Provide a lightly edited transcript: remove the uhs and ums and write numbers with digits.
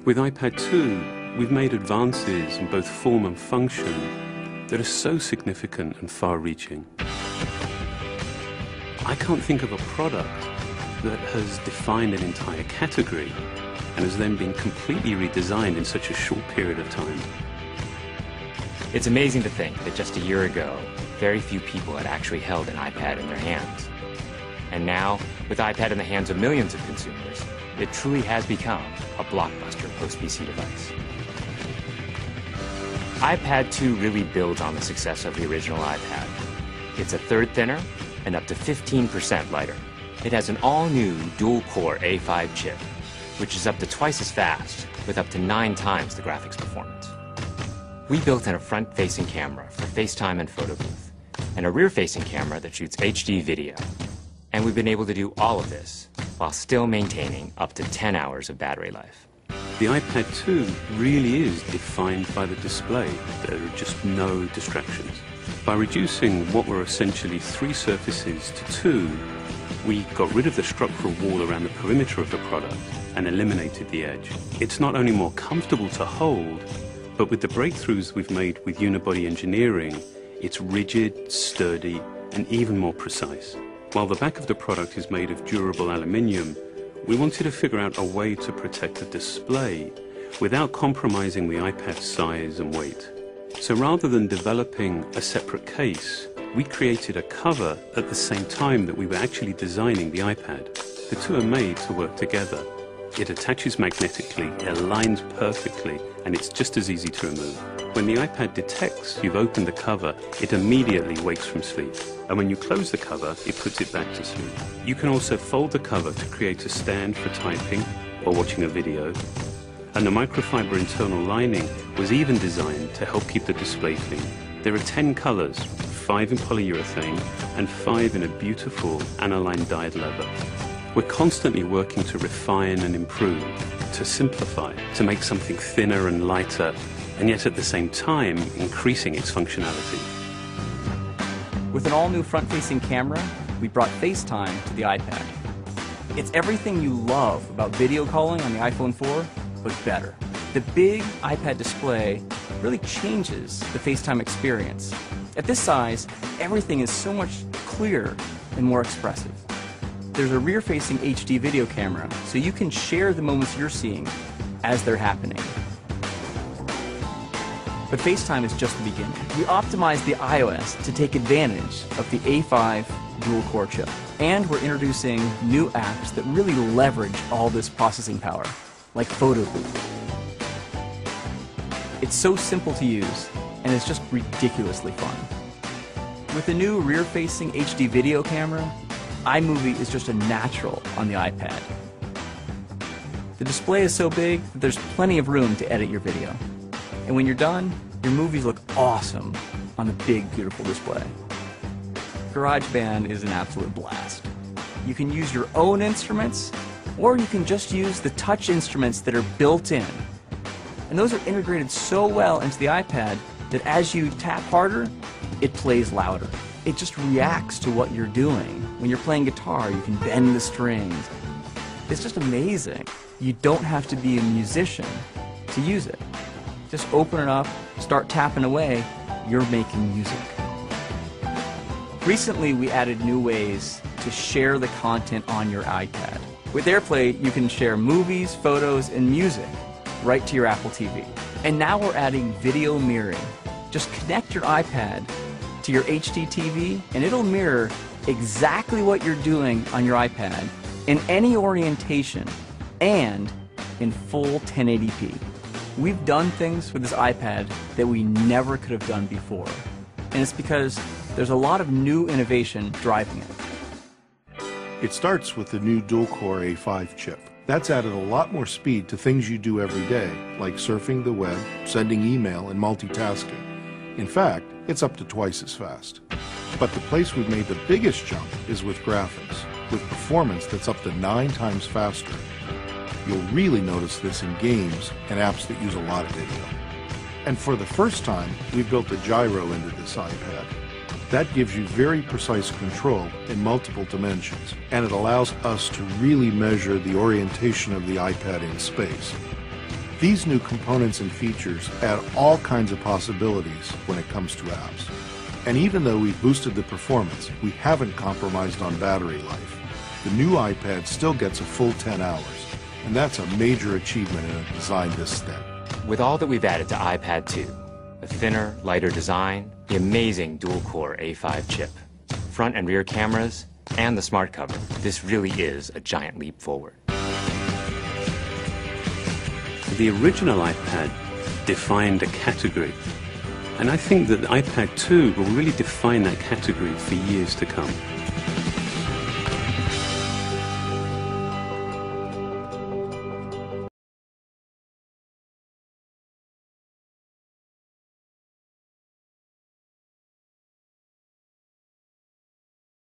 With iPad 2, we've made advances in both form and function that are so significant and far-reaching. I can't think of a product that has defined an entire category and has then been completely redesigned in such a short period of time. It's amazing to think that just a year ago, very few people had actually held an iPad in their hands. And now, with iPad in the hands of millions of consumers, it truly has become a blockbuster post-PC device. iPad 2 really builds on the success of the original iPad. It's a third thinner and up to 15% lighter. It has an all-new dual-core A5 chip, which is up to twice as fast, with up to 9 times the graphics performance. We built in a front-facing camera for FaceTime and photo booth, and a rear-facing camera that shoots HD video. And we've been able to do all of this while still maintaining up to 10 hours of battery life. The iPad 2 really is defined by the display. There are just no distractions. By reducing what were essentially 3 surfaces to 2, we got rid of the structural wall around the perimeter of the product and eliminated the edge. It's not only more comfortable to hold, but with the breakthroughs we've made with unibody engineering, it's rigid, sturdy, and even more precise. While the back of the product is made of durable aluminium, we wanted to figure out a way to protect the display without compromising the iPad's size and weight. So rather than developing a separate case, we created a cover at the same time that we were actually designing the iPad. The two are made to work together. It attaches magnetically, it aligns perfectly, and it's just as easy to remove. When the iPad detects you've opened the cover, it immediately wakes from sleep. And when you close the cover, it puts it back to sleep. You can also fold the cover to create a stand for typing or watching a video. And the microfiber internal lining was even designed to help keep the display clean. There are 10 colors, 5 in polyurethane and 5 in a beautiful aniline dyed leather. We're constantly working to refine and improve, to simplify, to make something thinner and lighter, and yet at the same time increasing its functionality. With an all-new front-facing camera, we brought FaceTime to the iPad. It's everything you love about video calling on the iPhone 4, but better. The big iPad display really changes the FaceTime experience. At this size, everything is so much clearer and more expressive. There's a rear-facing HD video camera, so you can share the moments you're seeing as they're happening. But FaceTime is just the beginning. We optimized the iOS to take advantage of the A5 dual-core chip. And we're introducing new apps that really leverage all this processing power, like Photo Booth. It's so simple to use, and it's just ridiculously fun. With the new rear-facing HD video camera, iMovie is just a natural on the iPad. The display is so big that there's plenty of room to edit your video. And when you're done, your movies look awesome on the big, beautiful display. GarageBand is an absolute blast. You can use your own instruments, or you can just use the touch instruments that are built in. And those are integrated so well into the iPad that as you tap harder, it plays louder. It just reacts to what you're doing. When you're playing guitar, you can bend the strings. It's just amazing. You don't have to be a musician to use it. Just open it up, start tapping away, you're making music. Recently, we added new ways to share the content on your iPad. With AirPlay, you can share movies, photos, and music right to your Apple TV. And now we're adding video mirroring. Just connect your iPad to your HD TV, and it'll mirror exactly what you're doing on your iPad in any orientation and in full 1080p. We've done things with this iPad that we never could have done before, and it's because there's a lot of new innovation driving it. It starts with the new dual-core A5 chip. That's added a lot more speed to things you do every day, like surfing the web, sending email, and multitasking. In fact, it's up to twice as fast. But the place we've made the biggest jump is with graphics, with performance that's up to 9 times faster. You'll really notice this in games and apps that use a lot of video. And for the first time, we've built a gyro into this iPad. That gives you very precise control in multiple dimensions, and it allows us to really measure the orientation of the iPad in space. These new components and features add all kinds of possibilities when it comes to apps. And even though we've boosted the performance, we haven't compromised on battery life. The new iPad still gets a full 10 hours, and that's a major achievement in a design this thin. With all that we've added to iPad 2, a thinner, lighter design, the amazing dual-core A5 chip, front and rear cameras, and the smart cover, this really is a giant leap forward. The original iPad defined a category, and I think that the iPad 2 will really define that category for years to come.